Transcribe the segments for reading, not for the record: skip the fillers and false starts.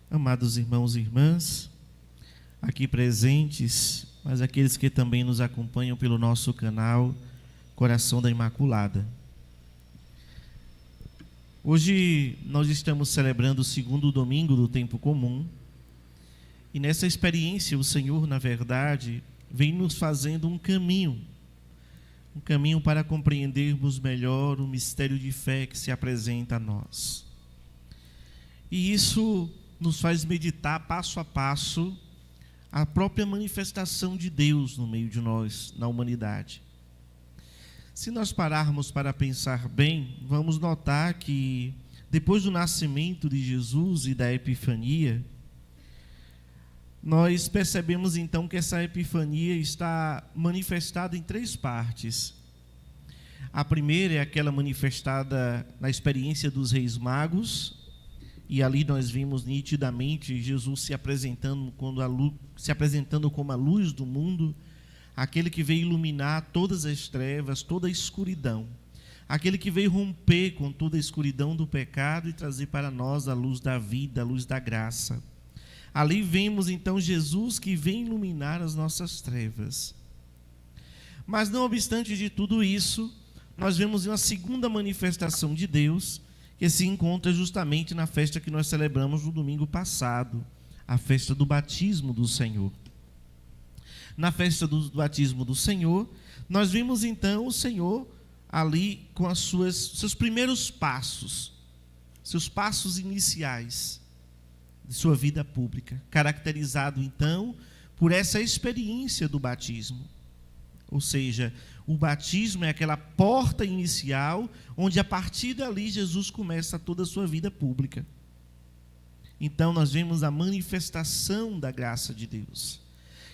Amados irmãos e irmãs, aqui presentes, mas aqueles que também nos acompanham pelo nosso canal Coração da Imaculada. Hoje nós estamos celebrando o segundo domingo do tempo comum e nessa experiência o Senhor, na verdade, vem nos fazendo um caminho para compreendermos melhor o mistério de fé que se apresenta a nós. E isso nos faz meditar passo a passo a própria manifestação de Deus no meio de nós, na humanidade. Se nós pararmos para pensar bem, vamos notar que depois do nascimento de Jesus e da Epifania, nós percebemos então que essa Epifania está manifestada em três partes. A primeira é aquela manifestada na experiência dos Reis Magos, e ali nós vimos nitidamente Jesus se apresentando como a luz do mundo, aquele que veio iluminar todas as trevas, toda a escuridão, aquele que veio romper com toda a escuridão do pecado e trazer para nós a luz da vida, a luz da graça. Ali vemos então Jesus que vem iluminar as nossas trevas. Mas não obstante de tudo isso, nós vemos uma segunda manifestação de Deus, que se encontra justamente na festa que nós celebramos no domingo passado, a festa do batismo do Senhor. Na festa do batismo do Senhor, nós vimos então o Senhor ali com seus primeiros passos, seus passos iniciais de sua vida pública, caracterizado então por essa experiência do batismo. Ou seja, o batismo é aquela porta inicial, onde a partir dali Jesus começa toda a sua vida pública. Então nós vemos a manifestação da graça de Deus.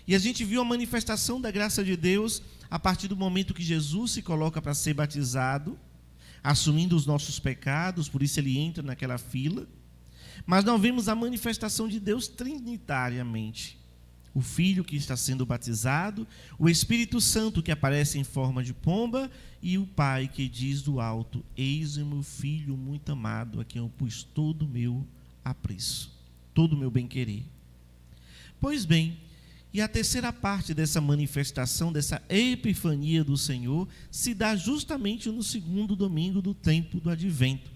E a gente viu a manifestação da graça de Deus a partir do momento que Jesus se coloca para ser batizado, assumindo os nossos pecados, por isso ele entra naquela fila. Mas nós vemos a manifestação de Deus trinitariamente. O Filho que está sendo batizado, o Espírito Santo que aparece em forma de pomba e o Pai que diz do alto: eis o meu Filho muito amado, a quem eu pus todo o meu apreço, todo o meu bem-querer. Pois bem, e a terceira parte dessa manifestação, dessa epifania do Senhor, se dá justamente no segundo domingo do tempo do Advento,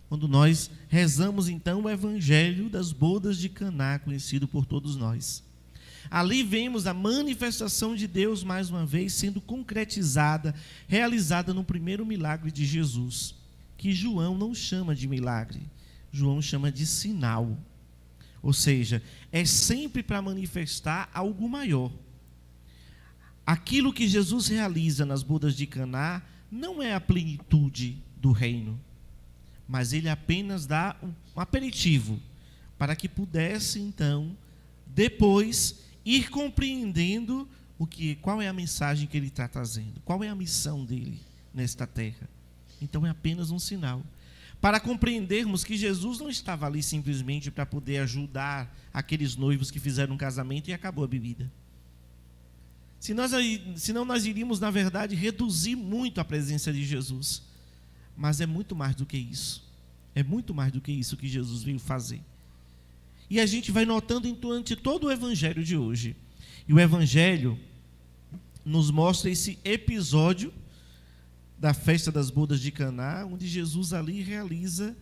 quando nós rezamos então o Evangelho das bodas de Caná, conhecido por todos nós. Ali vemos a manifestação de Deus mais uma vez sendo concretizada, realizada no primeiro milagre de Jesus, que João não chama de milagre, João chama de sinal. Ou seja, é sempre para manifestar algo maior. Aquilo que Jesus realiza nas bodas de Caná não é a plenitude do reino, mas ele apenas dá um aperitivo para que pudesse então depois ir compreendendo qual é a mensagem que ele está trazendo, qual é a missão dele nesta terra. Então é apenas um sinal, para compreendermos que Jesus não estava ali simplesmente para poder ajudar aqueles noivos que fizeram um casamento e acabou a bebida. Senão nós iríamos, na verdade, reduzir muito a presença de Jesus. Mas é muito mais do que isso. É muito mais do que isso que Jesus veio fazer. E a gente vai notando durante todo o Evangelho de hoje. E o Evangelho nos mostra esse episódio da festa das bodas de Caná, onde Jesus ali realiza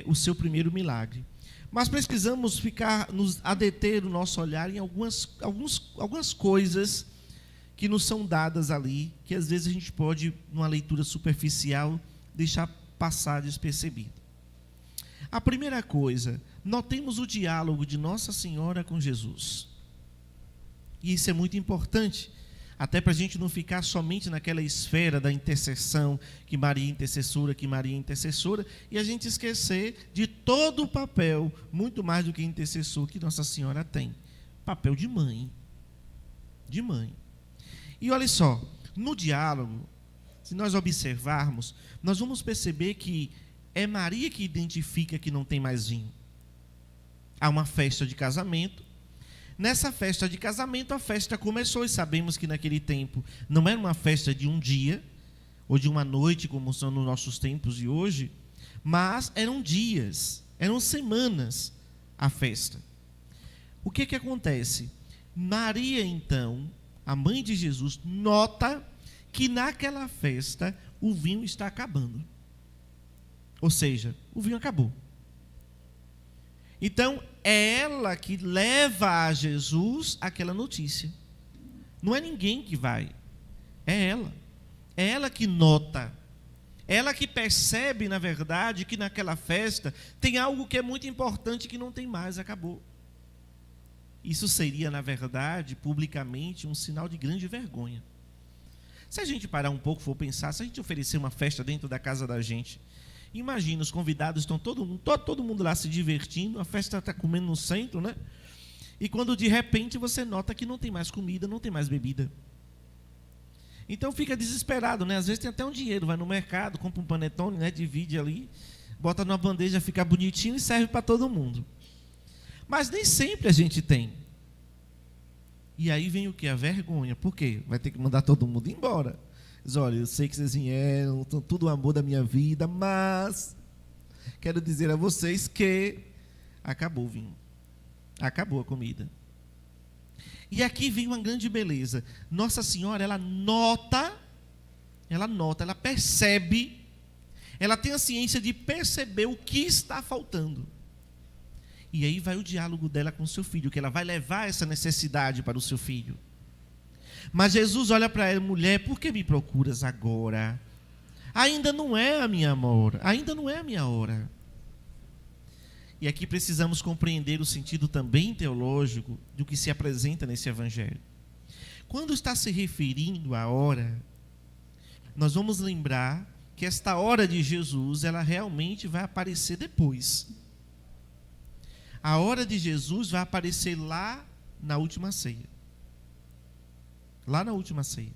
o seu primeiro milagre. Mas precisamos nos adeter o nosso olhar em algumas coisas que nos são dadas ali, que às vezes a gente pode, numa leitura superficial, deixar passar despercebido. A primeira coisa, notemos o diálogo de Nossa Senhora com Jesus. E isso é muito importante, até para a gente não ficar somente naquela esfera da intercessão, que Maria é intercessora, e a gente esquecer de todo o papel, muito mais do que intercessor, que Nossa Senhora tem. Papel de mãe. De mãe. E olha só, no diálogo, se nós observarmos, nós vamos perceber que é Maria que identifica que não tem mais vinho. Há uma festa de casamento. Nessa festa de casamento, a festa começou, e sabemos que naquele tempo não era uma festa de um dia, ou de uma noite, como são nos nossos tempos de hoje, mas eram dias, eram semanas a festa. O que que acontece? Maria, então, a mãe de Jesus, nota que naquela festa o vinho está acabando. Ou seja, o vinho acabou. Então, é ela que leva a Jesus aquela notícia. Não é ninguém que vai. É ela. É ela que nota. É ela que percebe, na verdade, que naquela festa tem algo que é muito importante que não tem mais, acabou. Isso seria, na verdade, publicamente, um sinal de grande vergonha. Se a gente parar um pouco, for pensar, se a gente oferecer uma festa dentro da casa da gente, imagina, os convidados estão todo mundo lá se divertindo, a festa está comendo no centro, né? E quando de repente você nota que não tem mais comida, não tem mais bebida. Então fica desesperado, né? Às vezes tem até um dinheiro, vai no mercado, compra um panetone, né? Divide ali, bota numa bandeja, fica bonitinho e serve para todo mundo. Mas nem sempre a gente tem. E aí vem o que? A vergonha. Por quê? Vai ter que mandar todo mundo embora. Diz, olha, eu sei que vocês vieram, estão tudo o amor da minha vida, mas quero dizer a vocês que acabou o vinho. Acabou a comida. E aqui vem uma grande beleza. Nossa Senhora, ela nota, ela percebe, ela tem a ciência de perceber o que está faltando. E aí vai o diálogo dela com o seu filho, que ela vai levar essa necessidade para o seu filho. Mas Jesus olha para ela, mulher, por que me procuras agora? Ainda não é a minha hora, ainda não é a minha hora. E aqui precisamos compreender o sentido também teológico do que se apresenta nesse evangelho. Quando está se referindo à hora, nós vamos lembrar que esta hora de Jesus, ela realmente vai aparecer depois. A hora de Jesus vai aparecer lá na última ceia. Lá na última ceia.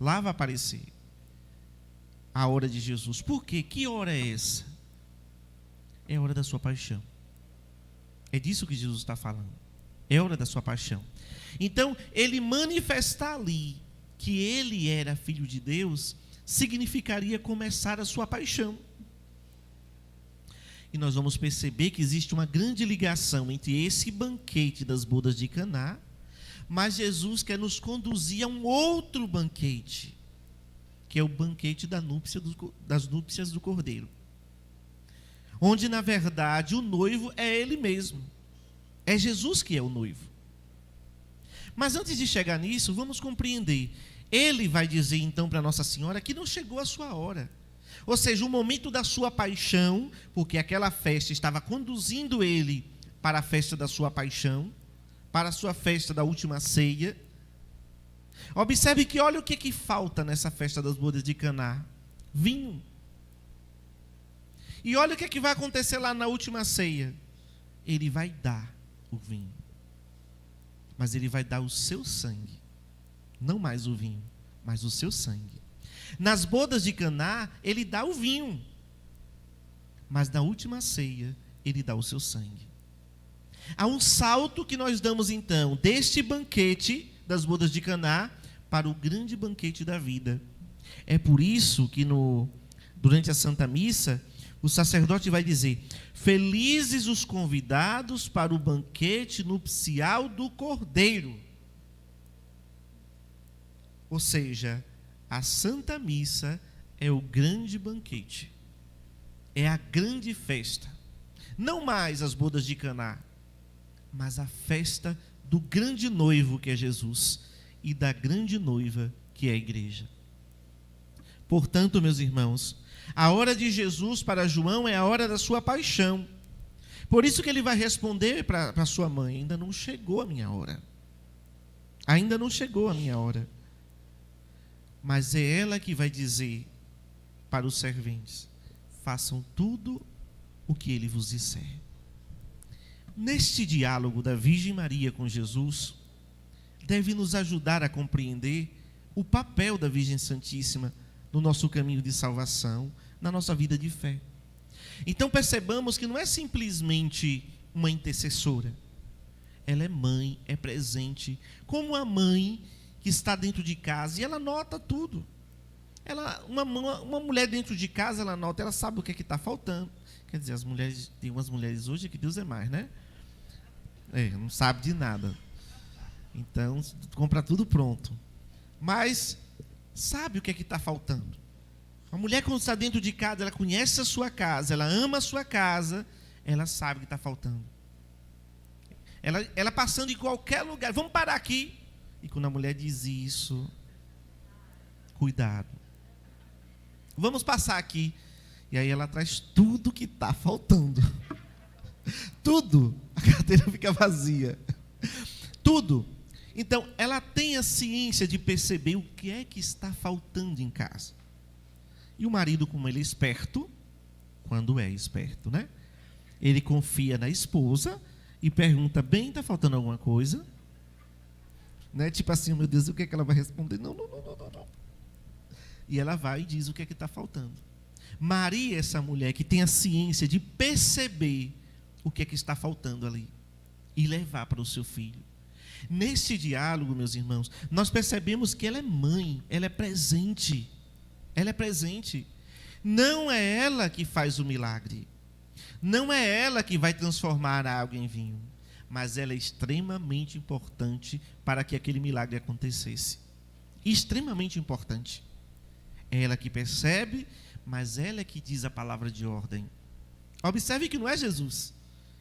Lá vai aparecer a hora de Jesus. Por quê? Que hora é essa? É a hora da sua paixão. É disso que Jesus está falando. É a hora da sua paixão. Então, ele manifestar ali que ele era filho de Deus, significaria começar a sua paixão. E nós vamos perceber que existe uma grande ligação entre esse banquete das bodas de Caná, mas Jesus quer nos conduzir a um outro banquete, que é o banquete das núpcias do Cordeiro. Onde, na verdade, o noivo é ele mesmo. É Jesus que é o noivo. Mas antes de chegar nisso, vamos compreender. Ele vai dizer então para Nossa Senhora que não chegou a sua hora. Ou seja, o momento da sua paixão, porque aquela festa estava conduzindo ele para a festa da sua paixão, para a sua festa da última ceia. Observe que olha o que falta nessa festa das bodas de Caná: vinho. E olha o que vai acontecer lá na última ceia. Ele vai dar o vinho. Mas ele vai dar o seu sangue. Não mais o vinho, mas o seu sangue. Nas bodas de Caná, ele dá o vinho. Mas na última ceia, ele dá o seu sangue. Há um salto que nós damos então, deste banquete das bodas de Caná, para o grande banquete da vida. É por isso que durante a Santa Missa, o sacerdote vai dizer: felizes os convidados para o banquete nupcial do Cordeiro. Ou seja, a Santa Missa é o grande banquete, é a grande festa. Não mais as bodas de Caná, mas a festa do grande noivo que é Jesus e da grande noiva que é a igreja. Portanto, meus irmãos, a hora de Jesus para João é a hora da sua paixão. Por isso que ele vai responder para sua mãe: ainda não chegou a minha hora. Ainda não chegou a minha hora. Mas é ela que vai dizer para os serventes: façam tudo o que ele vos disser. Neste diálogo da Virgem Maria com Jesus, deve nos ajudar a compreender o papel da Virgem Santíssima no nosso caminho de salvação, na nossa vida de fé. Então percebamos que não é simplesmente uma intercessora. Ela é mãe, é presente, como a mãe que está dentro de casa, e ela nota tudo. Uma mulher dentro de casa, ela nota, ela sabe o que está faltando. Quer dizer, tem umas mulheres hoje que Deus é mais, né? Não sabe de nada. Então, compra tudo pronto. Mas sabe o que é que está faltando. A mulher, quando está dentro de casa, ela conhece a sua casa, ela ama a sua casa, ela sabe o que está faltando. Ela passando em qualquer lugar, vamos parar aqui. E quando a mulher diz isso, cuidado. Vamos passar aqui. E aí ela traz tudo que está faltando. Tudo. A carteira fica vazia. Tudo. Então, ela tem a ciência de perceber o que é que está faltando em casa. E o marido, como ele é esperto, quando é esperto, né? Ele confia na esposa e pergunta, bem, está faltando alguma coisa? Né? Tipo assim, meu Deus, o que é que ela vai responder? Não. E ela vai e diz o que é que está faltando. Maria é essa mulher que tem a ciência de perceber o que é que está faltando ali e levar para o seu filho. Nesse diálogo, meus irmãos, nós percebemos que ela é mãe, ela é presente. Ela é presente. Não é ela que faz o milagre. Não é ela que vai transformar a água em vinho. Mas ela é extremamente importante para que aquele milagre acontecesse. Extremamente importante. É ela que percebe, mas ela é que diz a palavra de ordem. Observe que não é Jesus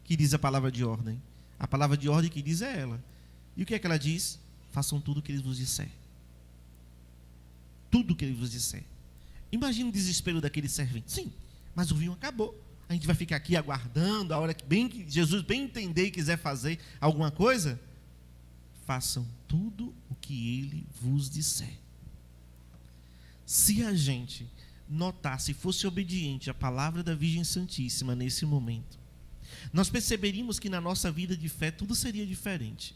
que diz a palavra de ordem. A palavra de ordem que diz é ela. E o que é que ela diz? Façam tudo o que ele vos disser. Tudo o que ele vos disser. Imagina o desespero daquele servente. Sim, mas o vinho acabou. A gente vai ficar aqui aguardando a hora que Jesus bem entender e quiser fazer alguma coisa. Façam tudo o que ele vos disser. Se a gente notasse, fosse obediente à palavra da Virgem Santíssima nesse momento, nós perceberíamos que na nossa vida de fé tudo seria diferente.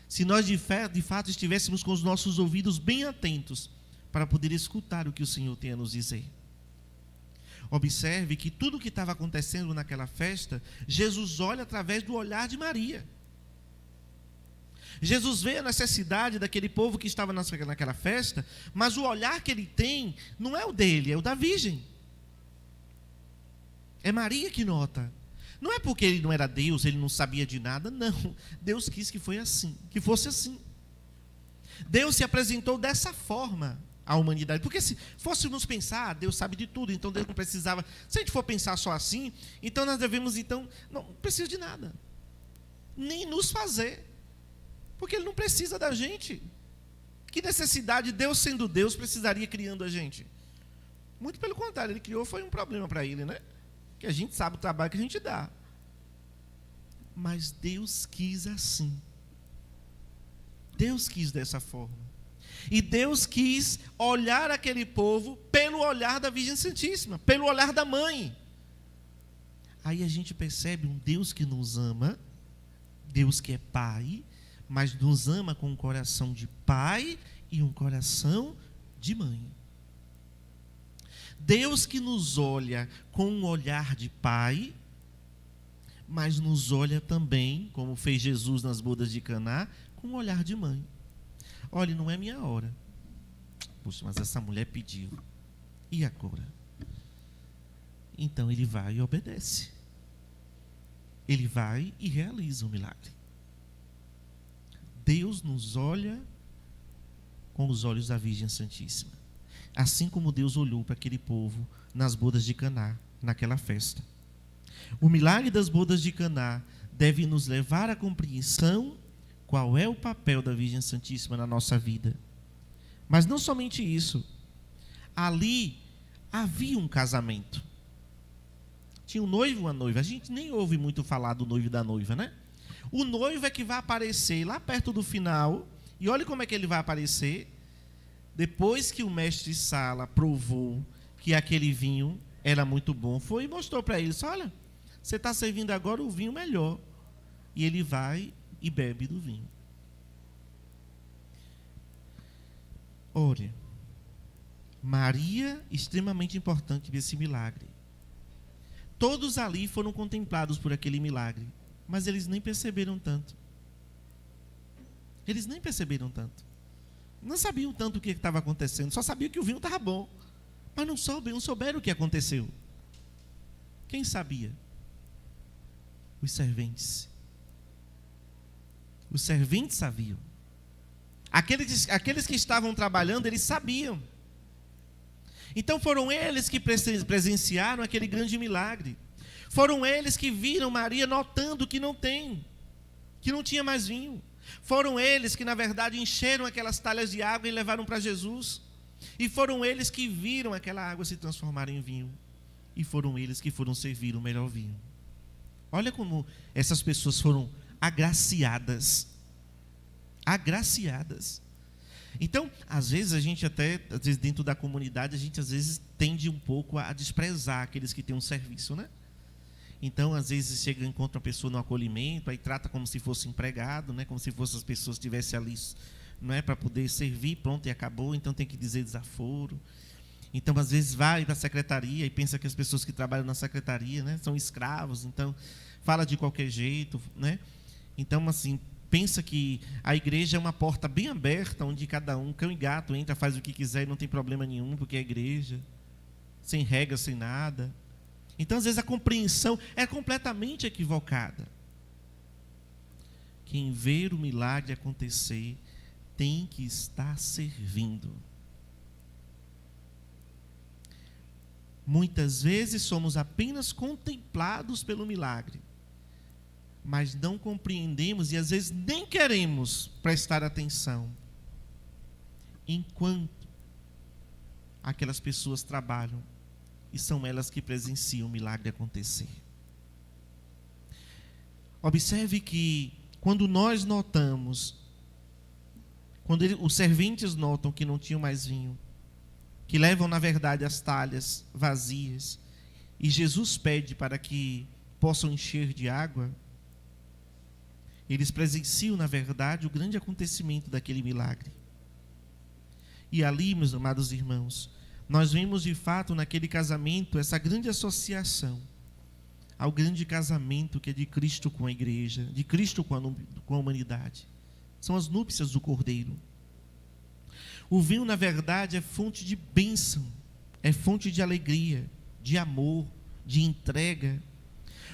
Se nós de fato estivéssemos com os nossos ouvidos bem atentos para poder escutar o que o Senhor tem a nos dizer. Observe que tudo o que estava acontecendo naquela festa, Jesus olha através do olhar de Maria. Jesus vê a necessidade daquele povo que estava naquela festa, mas o olhar que ele tem não é o dele, é o da Virgem. É Maria que nota. Não é porque ele não era Deus, ele não sabia de nada, não. Deus quis que fosse assim. Deus se apresentou dessa forma à humanidade. Porque se fôssemos pensar, Deus sabe de tudo, então Deus não precisava. Se a gente for pensar só assim, então nós devemos, não precisa de nada. Nem nos fazer. Porque ele não precisa da gente. Que necessidade, Deus sendo Deus, precisaria criando a gente? Muito pelo contrário, ele criou, foi um problema para ele, né? Que a gente sabe o trabalho que a gente dá. Mas Deus quis assim. Deus quis dessa forma. E Deus quis olhar aquele povo pelo olhar da Virgem Santíssima, pelo olhar da mãe. Aí a gente percebe um Deus que nos ama, Deus que é Pai, mas nos ama com um coração de pai e um coração de mãe. Deus que nos olha com um olhar de pai, mas nos olha também, como fez Jesus nas bodas de Caná, com um olhar de mãe. Olha, não é minha hora. Puxa, mas essa mulher pediu. E agora? Então ele vai e obedece. Ele vai e realiza o milagre. Deus nos olha com os olhos da Virgem Santíssima. Assim como Deus olhou para aquele povo nas bodas de Caná, naquela festa. O milagre das bodas de Caná deve nos levar à compreensão qual é o papel da Virgem Santíssima na nossa vida. Mas não somente isso. Ali havia um casamento. Tinha um noivo e uma noiva. A gente nem ouve muito falar do noivo e da noiva, né? O noivo é que vai aparecer lá perto do final. E olha como é que ele vai aparecer. Depois que o mestre Sala provou que aquele vinho era muito bom, foi e mostrou para eles, olha, você está servindo agora o vinho melhor. E ele vai e bebe do vinho. Olha, Maria, extremamente importante nesse milagre. Todos ali foram contemplados por aquele milagre, mas eles nem perceberam tanto. Eles nem perceberam tanto. Não sabiam tanto o que estava acontecendo, só sabiam que o vinho estava bom, mas não souberam o que aconteceu. Quem sabia? Os serventes. Os serventes sabiam. Aqueles que estavam trabalhando, eles sabiam. Então foram eles que presenciaram aquele grande milagre. Foram eles que viram Maria notando que não tinha mais vinho. Foram eles que, na verdade, encheram aquelas talhas de água e levaram para Jesus. E foram eles que viram aquela água se transformar em vinho. E foram eles que foram servir o melhor vinho. Olha como essas pessoas foram agraciadas. Agraciadas. Então, às vezes a gente até, dentro da comunidade, a gente às vezes tende um pouco a desprezar aqueles que têm um serviço, né? Então, às vezes chega, encontra uma pessoa no acolhimento, aí trata como se fosse empregado, né? Como se fosse as pessoas estivessem ali, não é, para poder servir, pronto, e acabou, então tem que dizer desaforo. Então, às vezes vai para a secretaria e pensa que as pessoas que trabalham na secretaria, né, são escravos, então fala de qualquer jeito, né? Então, assim, pensa que a igreja é uma porta bem aberta, onde cada um, cão e gato, entra, faz o que quiser e não tem problema nenhum, porque é igreja, sem regra, sem nada. Então, às vezes, a compreensão é completamente equivocada. Quem ver o milagre acontecer tem que estar servindo. Muitas vezes somos apenas contemplados pelo milagre, mas não compreendemos e às vezes nem queremos prestar atenção enquanto aquelas pessoas trabalham e são elas que presenciam o milagre acontecer. Observe que quando nós notamos, quando os serventes notam que não tinham mais vinho, que levam na verdade as talhas vazias, e Jesus pede para que possam encher de água, eles presenciam, na verdade, o grande acontecimento daquele milagre. E ali, meus amados irmãos, nós vemos de fato naquele casamento essa grande associação ao grande casamento que é de Cristo com a igreja, de Cristo com a humanidade. São as núpcias do Cordeiro. O vinho, na verdade, é fonte de bênção, é fonte de alegria, de amor, de entrega.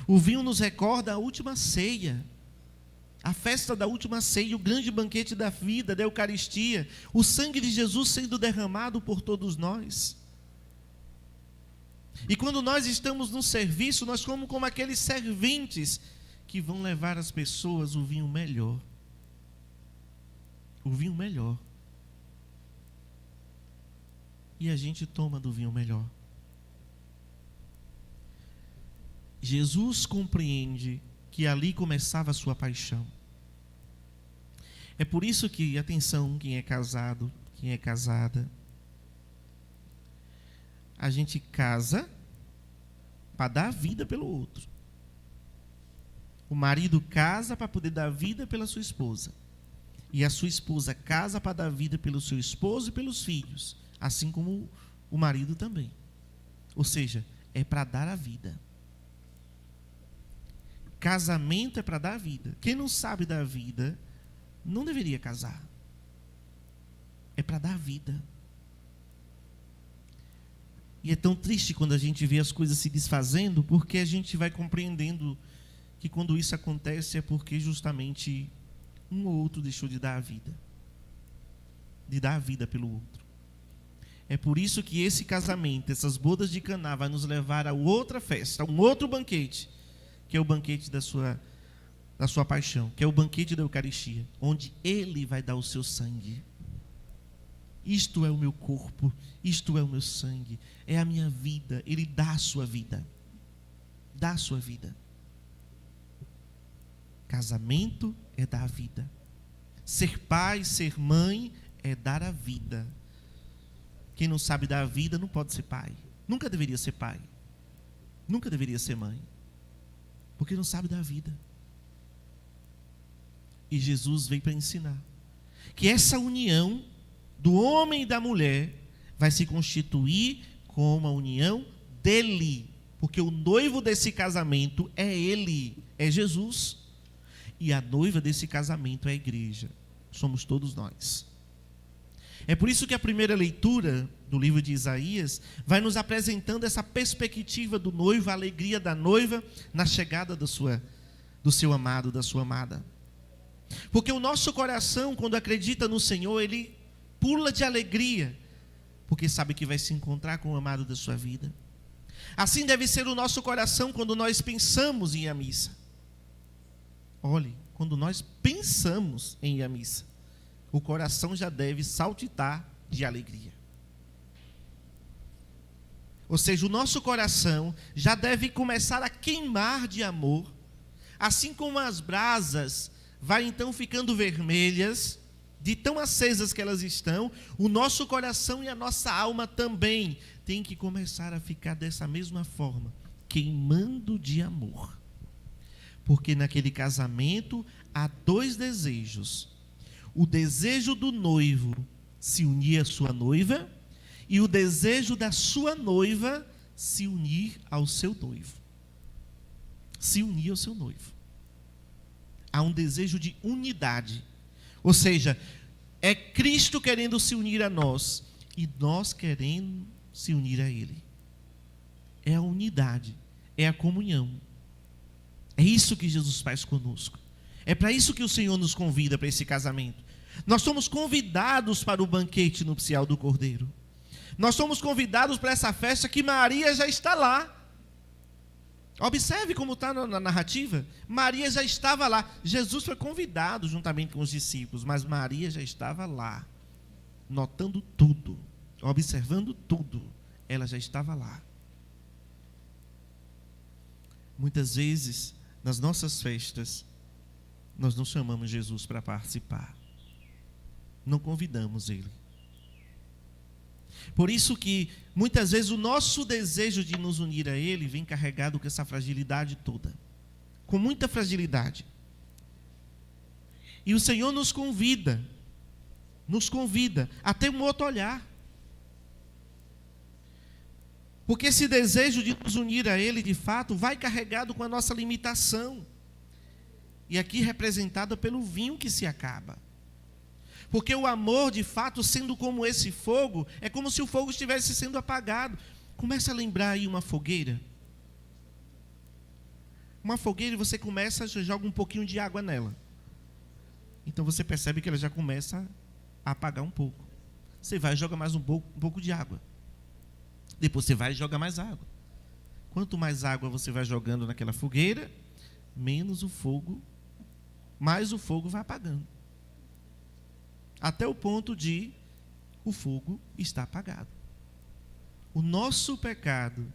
O vinho nos recorda a última ceia, a festa da última ceia, o grande banquete da vida, da Eucaristia, o sangue de Jesus sendo derramado por todos nós. E quando nós estamos no serviço, nós somos como aqueles serventes que vão levar às pessoas o vinho melhor. O vinho melhor. E a gente toma do vinho melhor. Jesus compreende que ali começava a sua paixão. É por isso que, atenção, quem é casado, quem é casada, a gente casa para dar vida pelo outro. O marido casa para poder dar vida pela sua esposa. E a sua esposa casa para dar vida pelo seu esposo e pelos filhos. Assim como o marido também. Ou seja, é para dar a vida. Casamento é para dar vida. Quem não sabe dar vida, não deveria casar. É para dar vida. E é tão triste quando a gente vê as coisas se desfazendo, porque a gente vai compreendendo que quando isso acontece é porque justamente um ou outro deixou de dar a vida. De dar a vida pelo outro. É por isso que esse casamento, essas bodas de Caná, vai nos levar a outra festa, a um outro banquete, que é o banquete da sua paixão, que é o banquete da Eucaristia, onde Ele vai dar o seu sangue. Isto é o meu corpo, isto é o meu sangue, é a minha vida. Ele dá a sua vida. Dá a sua vida. Casamento é dar a vida. Ser pai, ser mãe é dar a vida. Quem não sabe dar a vida não pode ser pai. Nunca deveria ser pai. Nunca deveria ser mãe. Porque não sabe dar a vida. E Jesus veio para ensinar que essa união do homem e da mulher vai se constituir como a união dele. Porque o noivo desse casamento é ele, é Jesus. E a noiva desse casamento é a igreja. Somos todos nós. É por isso que a primeira leitura do livro de Isaías vai nos apresentando essa perspectiva do noivo, a alegria da noiva na chegada do seu amado, da sua amada. Porque o nosso coração, quando acredita no Senhor, ele pula de alegria, porque sabe que vai se encontrar com o amado da sua vida. Assim deve ser o nosso coração quando nós pensamos em ir à missa. Olhe, quando nós pensamos em ir à missa, o coração já deve saltitar de alegria. Ou seja, o nosso coração já deve começar a queimar de amor, assim como as brasas vai então ficando vermelhas, de tão acesas que elas estão, o nosso coração e a nossa alma também tem que começar a ficar dessa mesma forma, queimando de amor. Porque naquele casamento há dois desejos: o desejo do noivo se unir à sua noiva e o desejo da sua noiva se unir ao seu noivo. Se unir ao seu noivo. Há um desejo de unidade. Ou seja, é Cristo querendo se unir a nós e nós querendo se unir a Ele. É a unidade, é a comunhão. É isso que Jesus faz conosco. É para isso que o Senhor nos convida para esse casamento. Nós somos convidados para o banquete nupcial do Cordeiro. Nós somos convidados para essa festa que Maria já está lá. Observe como está na narrativa. Maria já estava lá. Jesus foi convidado juntamente com os discípulos, mas Maria já estava lá, notando tudo, observando tudo. Ela já estava lá. Muitas vezes, nas nossas festas, nós não chamamos Jesus para participar. Não convidamos Ele. Por isso que, muitas vezes, o nosso desejo de nos unir a Ele vem carregado com essa fragilidade toda. Com muita fragilidade. E o Senhor nos convida a ter um outro olhar. Porque esse desejo de nos unir a Ele, de fato, vai carregado com a nossa limitação. E aqui representada pelo vinho que se acaba. Porque o amor, de fato, sendo como esse fogo, é como se o fogo estivesse sendo apagado. Começa a lembrar aí uma fogueira. Uma fogueira, e você começa, joga um pouquinho de água nela. Então você percebe que ela já começa a apagar um pouco. Você vai e joga mais um pouco de água. Depois você vai e joga mais água. Quanto mais água você vai jogando naquela fogueira, menos o fogo, mais o fogo vai apagando. Até o ponto de o fogo estar apagado. O nosso pecado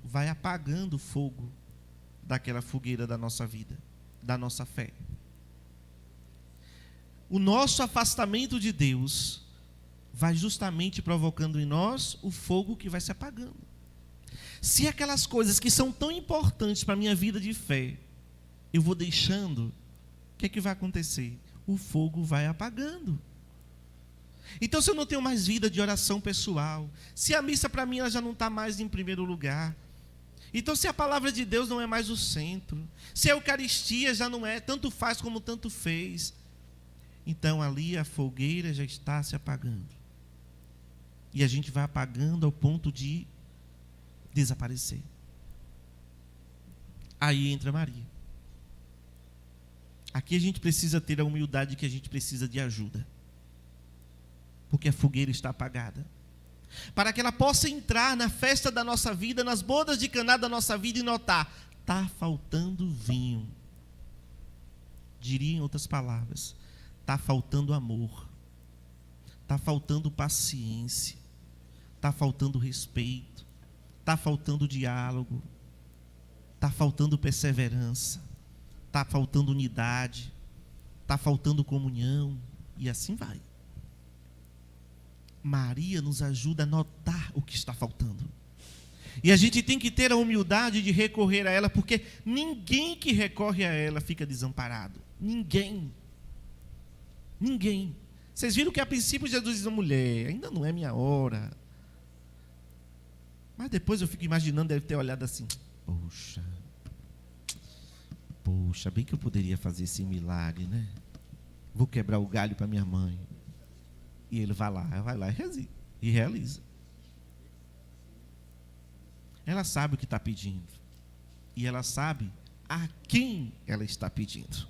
vai apagando o fogo daquela fogueira da nossa vida, da nossa fé. O nosso afastamento de Deus vai justamente provocando em nós o fogo que vai se apagando. Se aquelas coisas que são tão importantes para a minha vida de fé, eu vou deixando, o que é que vai acontecer? O fogo vai apagando. Então, se eu não tenho mais vida de oração pessoal, se a missa para mim ela já não está mais em primeiro lugar, então se a palavra de Deus não é mais o centro, se a Eucaristia já não é, tanto faz como tanto fez, então ali a fogueira já está se apagando. E a gente vai apagando ao ponto de desaparecer. Aí entra Maria. Aqui a gente precisa ter a humildade que a gente precisa de ajuda. Porque a fogueira está apagada. Para que ela possa entrar na festa da nossa vida, nas bodas de Caná da nossa vida e notar, está faltando vinho. Diria em outras palavras, está faltando amor. Está faltando paciência. Está faltando respeito. Está faltando diálogo. Está faltando perseverança. Está faltando unidade, está faltando comunhão, e assim vai. Maria nos ajuda a notar o que está faltando. E a gente tem que ter a humildade de recorrer a ela, porque ninguém que recorre a ela fica desamparado. Ninguém. Ninguém. Vocês viram que a princípio Jesus diz: mulher, ainda não é minha hora. Mas depois eu fico imaginando, deve ter olhado assim: Poxa, bem que eu poderia fazer esse milagre, né? Vou quebrar o galho para minha mãe. E ele vai lá e realiza. Ela sabe o que está pedindo. E ela sabe a quem ela está pedindo.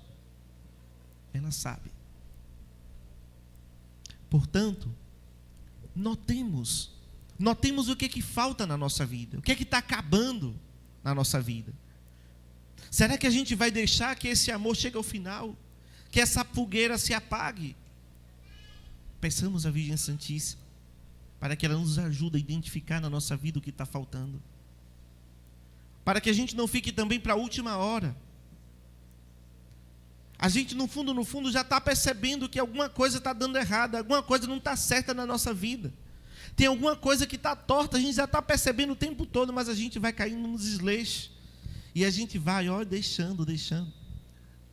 Ela sabe. Portanto, notemos o que falta na nossa vida, o que está acabando na nossa vida. Será que a gente vai deixar que esse amor chegue ao final? Que essa fogueira se apague? Peçamos à Virgem Santíssima para que ela nos ajude a identificar na nossa vida o que está faltando. Para que a gente não fique também para a última hora. A gente no fundo já está percebendo que alguma coisa está dando errado, alguma coisa não está certa na nossa vida. Tem alguma coisa que está torta, a gente já está percebendo o tempo todo, mas a gente vai caindo nos desleixos. E a gente vai, deixando.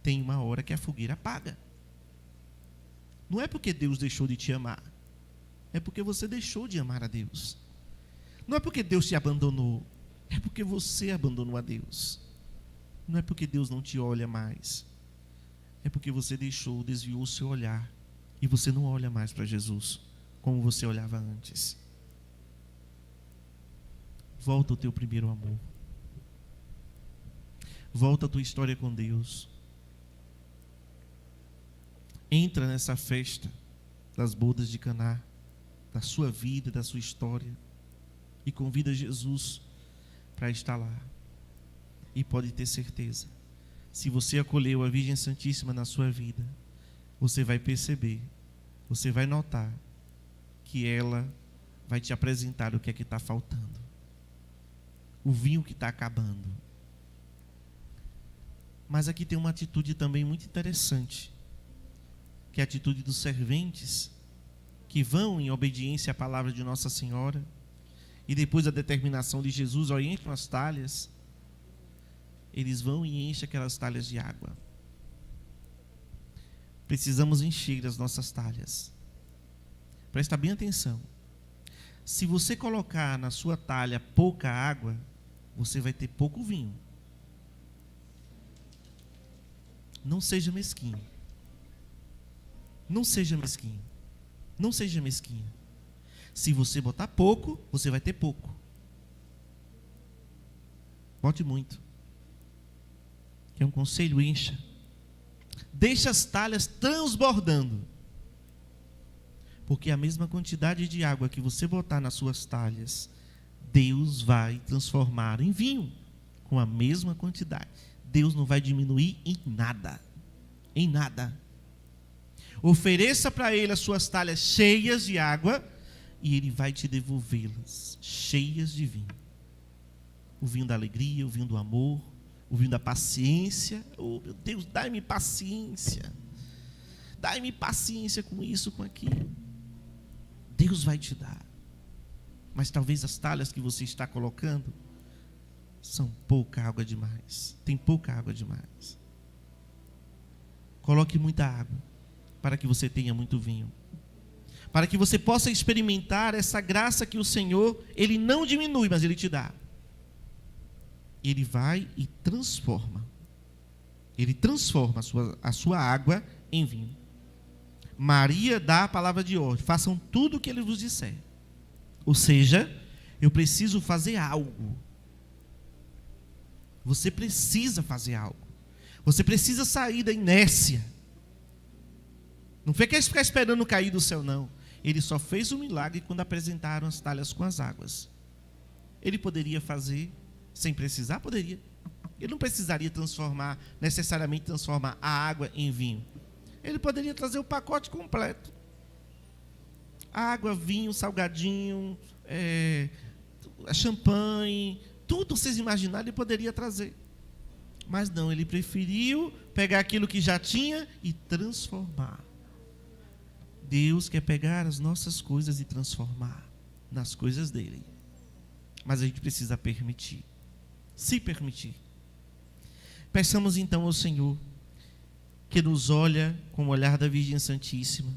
Tem uma hora que a fogueira apaga. Não é porque Deus deixou de te amar. É porque você deixou de amar a Deus. Não é porque Deus te abandonou. É porque você abandonou a Deus. Não é porque Deus não te olha mais. É porque você desviou o seu olhar. E você não olha mais para Jesus como você olhava antes. Volta ao teu primeiro amor. Volta a tua história com Deus. Entra nessa festa das bodas de Caná, da sua vida, da sua história, e convida Jesus para estar lá. E pode ter certeza, se você acolheu a Virgem Santíssima na sua vida, você vai perceber, você vai notar que ela vai te apresentar o que é que está faltando, o vinho que está acabando. Mas aqui tem uma atitude também muito interessante, que é a atitude dos serventes, que vão em obediência à palavra de Nossa Senhora, e depois da determinação de Jesus, enchem as talhas, eles vão e enchem aquelas talhas de água. Precisamos encher as nossas talhas. Presta bem atenção. Se você colocar na sua talha pouca água, você vai ter pouco vinho. Não seja mesquinho. Não seja mesquinho. Não seja mesquinho. Se você botar pouco, você vai ter pouco. Bote muito. Que é um conselho, encha. Deixa as talhas transbordando. Porque a mesma quantidade de água que você botar nas suas talhas, Deus vai transformar em vinho. Com a mesma quantidade. Deus não vai diminuir em nada. Em nada. Ofereça para Ele as suas talhas cheias de água e Ele vai te devolvê-las cheias de vinho. O vinho da alegria, o vinho do amor, o vinho da paciência. Oh, meu Deus, dai-me paciência. Dai-me paciência com isso, com aquilo. Deus vai te dar. Mas talvez as talhas que você está colocando são pouca água demais. Tem pouca água demais. Coloque muita água para que você tenha muito vinho. Para que você possa experimentar essa graça que o Senhor, Ele não diminui, mas Ele te dá. Ele vai e transforma. Ele transforma a sua água em vinho. Maria dá a palavra de ordem. Façam tudo o que Ele vos disser. Ou seja, eu preciso fazer algo. Você precisa fazer algo. Você precisa sair da inércia. Não foi que ficar esperando cair do céu, não. Ele só fez o milagre quando apresentaram as talhas com as águas. Ele poderia fazer sem precisar? Poderia. Ele não precisaria necessariamente transformar a água em vinho. Ele poderia trazer o pacote completo. Água, vinho, salgadinho, champanhe, tudo vocês imaginarem, ele poderia trazer. Mas não, ele preferiu pegar aquilo que já tinha e transformar. Deus quer pegar as nossas coisas e transformar nas coisas dele. Mas a gente precisa permitir. Se permitir. Peçamos então ao Senhor que nos olha com o olhar da Virgem Santíssima.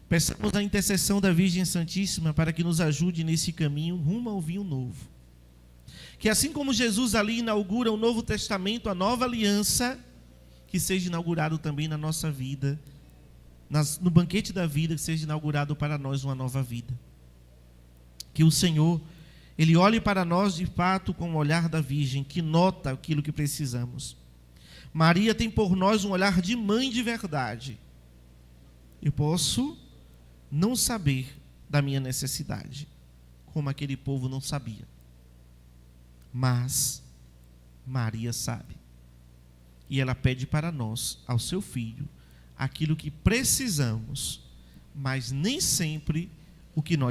Peçamos a intercessão da Virgem Santíssima para que nos ajude nesse caminho rumo ao vinho novo. Que assim como Jesus ali inaugura o Novo Testamento, a nova aliança, que seja inaugurado também na nossa vida, no banquete da vida, que seja inaugurado para nós uma nova vida. Que o Senhor, Ele olhe para nós de fato com o olhar da Virgem, que nota aquilo que precisamos. Maria tem por nós um olhar de mãe de verdade. Eu posso não saber da minha necessidade, como aquele povo não sabia. Mas Maria sabe. E ela pede para nós, ao seu Filho, aquilo que precisamos, mas nem sempre o que nós